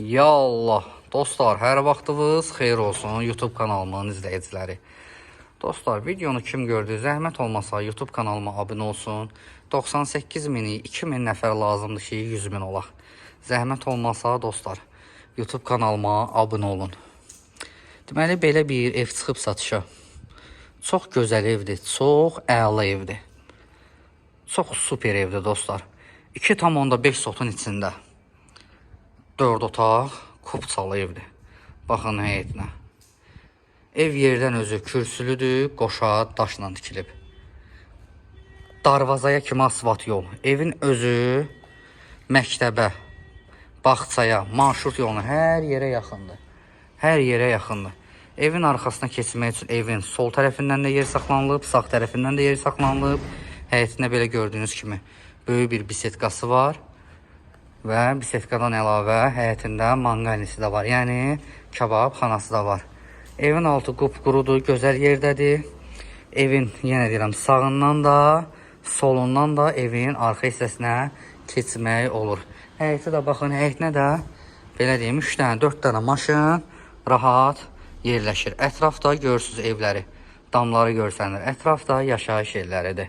Ya Allah, dostlar, hər vaxtınız xeyir olsun YouTube kanalımın izləyiciləri. Dostlar, videonu kim gördü, zəhmət olmasa YouTube kanalıma abunə olsun. 98 mini 2000 nəfər lazımdır ki 100 min olaq. Zəhmət olmasa dostlar, YouTube kanalıma abunə olun. Deməli, belə bir ev çıxıb satışa. Çox gözəl evdir, çox əla evdir. Çox super evdir dostlar. 2,5 sotun içində. 4 otaq, kupçalı evdir. Baxın həyətinə. Ev yerdən özü kürsülüdür, qoşa daşla tikilib. Darvazaya kimi asfalt yol. Evin özü məktəbə, bağçaya, marşrut yoluna hər yerə yaxındır. Hər yerə yaxındır. Evin arxasına keçmək üçün evin sol tərəfindən də yer saxlanılıb, sağ tərəfindən də yer saxlanılıb. Həyətində belə gördüyünüz kimi böyük bir bisetkası var. Və bisetkadan əlavə həyətində manqalnisi də var. Yəni kabab xanası da var. Evin altı qupqurudur, gözəl yerdədir. Evin, yenə deyirəm, sağından da, solundan da evin arxa hissəsinə keçmək olur. Həyətə də baxın, həyətinə də belə deyim, 3 dənə, 4 dənə maşın rahat yerləşir. Ətrafda görürsünüz evləri, damları görsənir. Ətrafda yaşayış yerləridir.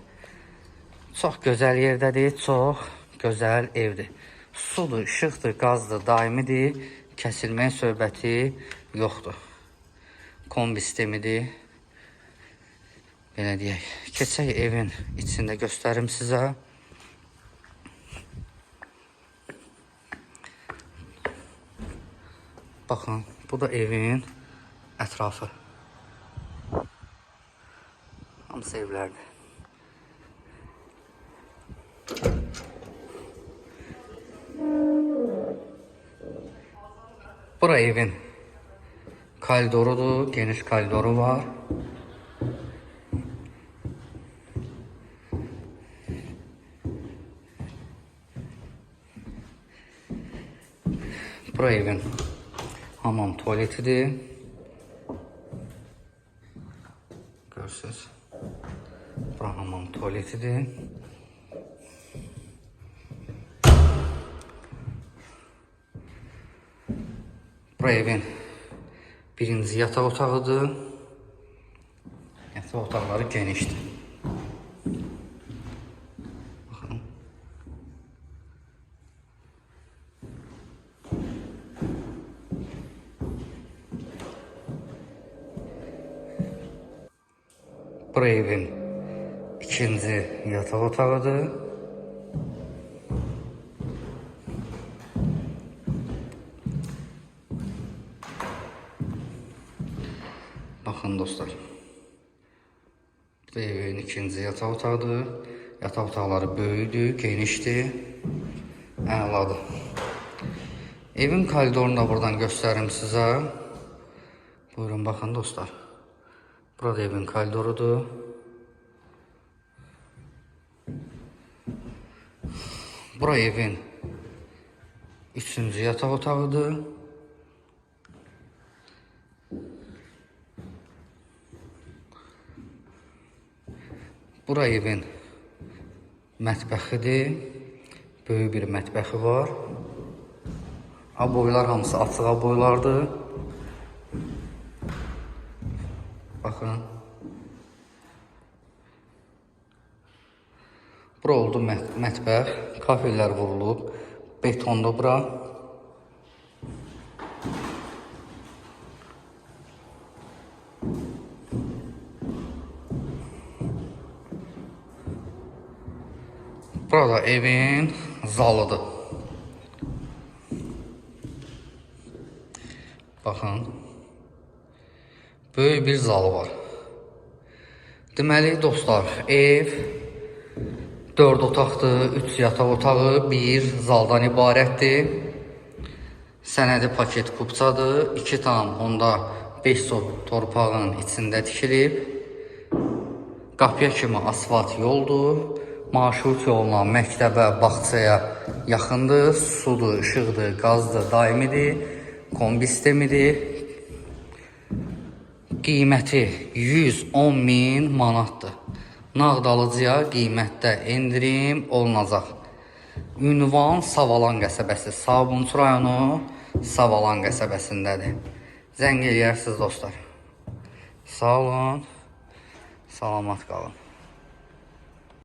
Çox gözəl yerdədir, çox gözəl evdir. Sudur, işıqdır, qazdır, daimidir, kəsilmək söhbəti yoxdur. Kombi sistemidir. Belə deyək, keçək evin içində göstərim sizə. Baxın, bu da evin ətrafı. Hamısı evlərdir. Bura evin koridorudur, geniş koridoru var. Bura evin hamam tuvaletidir. Görürsünüz. Bura hamam tuvaletidir. Bura evin birinci yataq otağıdır. Yataq otaqları genişdir. Baxın. Bura evin ikinci yataq otağıdır. Baxın dostlar. Bu da evin ikinci yataq otağıdır. Yataq otaqları böyükdür, genişdir, əladır. Evin koridorunu da buradan göstərim sizə. Buyurun, baxın dostlar. Burada evin koridorudur. Bura evin üçüncü yataq otağıdır. Bura evin mətbəxidir. Böyük bir mətbəxi var. Aboylar hamısı açıq aboylardır. Baxın. Bura oldu mətbəx. Kafellər vurulub. Betonda bura. Burada evin zalıdır. Baxın. Böyük bir zalı var. Deməli dostlar, ev 4 otaqdır, 3 yataq otağı, 1 zaldan ibarətdir. Sənədi paket kupçadır. 2,5 sot torpağın içində tikilib. Qapıya kimi asfalt yoldur. Marşrut yoluna, məktəbə, bağçaya yaxındır. Sudur, işıqdır, qazdır, daimidir, kombi sistemidir. Qiyməti 110 min manatdır. Nağdalıcıya qiymətdə endirim olunacaq. Ünvan Savalan qəsəbəsi, Sabunçu rayonu Savalan qəsəbəsindədir. Zəng eləyərsiniz dostlar. Sağ olun. Salamat qalın.